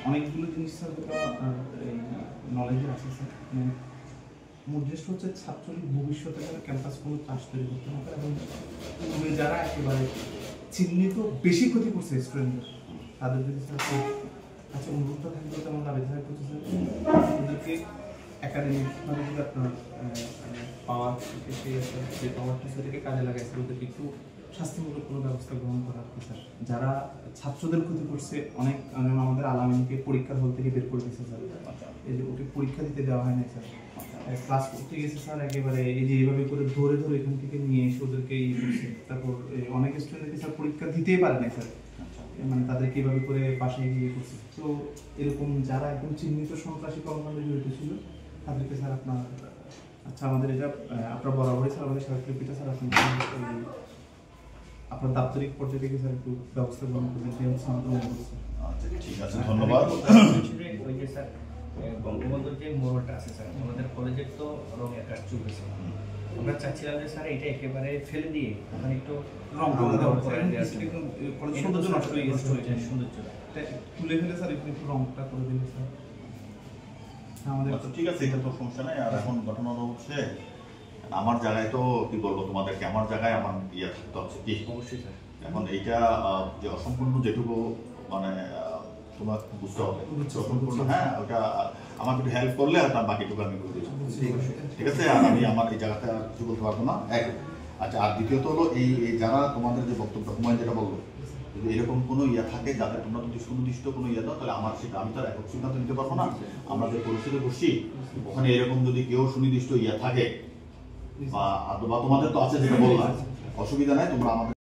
অনেকগুলো জিনিস স্যার নলেজের আছে স্যার, উদ্দেশ্য হচ্ছে ছাত্রলীগ ভবিষ্যতে যারা ক্যাম্পাস কোনো চাষ তৈরি করতে না পারে এবং যারা একেবারে চিহ্নিত বেশি ক্ষতি করছে স্টুডেন্টদের তাদের যদি স্যার আচ্ছা অনুরোধটা থাকবে তেমন দাবি থাকা করছে স্যার ওদেরকে একাডেমিকভাবে যদি আপনার পাওয়ার যে পাওয়ারটা সেটাকে কাজে লাগাইছে ওদেরকে একটু শাস্তিমূলক কোনো ব্যবস্থা গ্রহণ করা স্যার। যারা ছাত্রদের ক্ষতি করছে অনেক আমাদের আলামিনকে পরীক্ষার হল থেকে বের করে দিয়েছে স্যার, এই যে ওকে পরীক্ষা দিতে দেওয়া হয় না স্যার, ক্লাস করতে গেছে স্যার একেবারে এই যে এইভাবে করে ধরে ধরে এখান থেকে নিয়ে এসে ওদেরকে ইয়ে করছে। তারপর অনেক স্টুডেন্টকে স্যার পরীক্ষা দিতেই পারে না স্যার, মানে তাদেরকে এইভাবে করে বাসায় গিয়ে করছে। তো এরকম যারা একদম চিহ্নিত সন্ত্রাসী কর্মকাণ্ডে জড়িত ছিল তাদেরকে স্যার আপনার আচ্ছা আমাদের এটা আপনার বরাবরই স্যার আমাদের স্মারকলিপিটা স্যার আপনার দাপ্তরিক পর্যায়ে থেকে স্যার একটু ব্যবস্থা গ্রহণ করবেন সেই হচ্ছে আমাদের অনুরোধ স্যার। আচ্ছা ঠিক আছে, ধন্যবাদ। ওই যে স্যার বঙ্গবন্ধুর যে মোড়টা আছে স্যার আমাদের কলেজের তো রঙের কাজ চলতেছে, আমরা চাচ্ছিলাম যে স্যার এটা একেবারে ফেলে দিয়ে ওখানে একটু রং করে সৌন্দর্য নষ্ট হয়ে গেছে, সৌন্দর্যটা তুলে ফেলে স্যার একটু রংটা করে দিলে স্যার আমাদের। আচ্ছা ঠিক আছে, এটা তো সমস্যা নাই। আর এখন ঘটনা হচ্ছে আমার জায়গায় তো কি বলবো তোমাদেরকে, আমার জায়গায় আমার ইয়ে থাকতে হচ্ছে কি অবশ্যই স্যার। এখন এইটা যে অসম্পূর্ণ যেটুকু মানে তোমার বুঝতে হবে অসম্পূর্ণ, হ্যাঁ ওটা আমাকে একটু হেল্প করলে আর বাকিটুকু আমি করে দিচ্ছি, ঠিক আছে। আর আমি আমার এই জায়গাতে আর কিছু বলতে পারবো না এক। আচ্ছা আর দ্বিতীয়ত হলো এই যারা তোমাদের যে বক্তব্য হুমায়ুন যেটা বললো, যদি এরকম কোনো ইয়ে থাকে যাতে তোমরা যদি সুনির্দিষ্ট কোনো ইয়ে দাও তাহলে আমার সেটা আমি তো একক সিদ্ধান্ত নিতে পারবো না। আমরা যে পরিস্থিতি বসছি ওখানে এরকম যদি কেউ সুনির্দিষ্ট ইয়ে থাকে বা তোমাদের তো আছে যেটা বললাম, অসুবিধা নাই, তোমরা আমাদের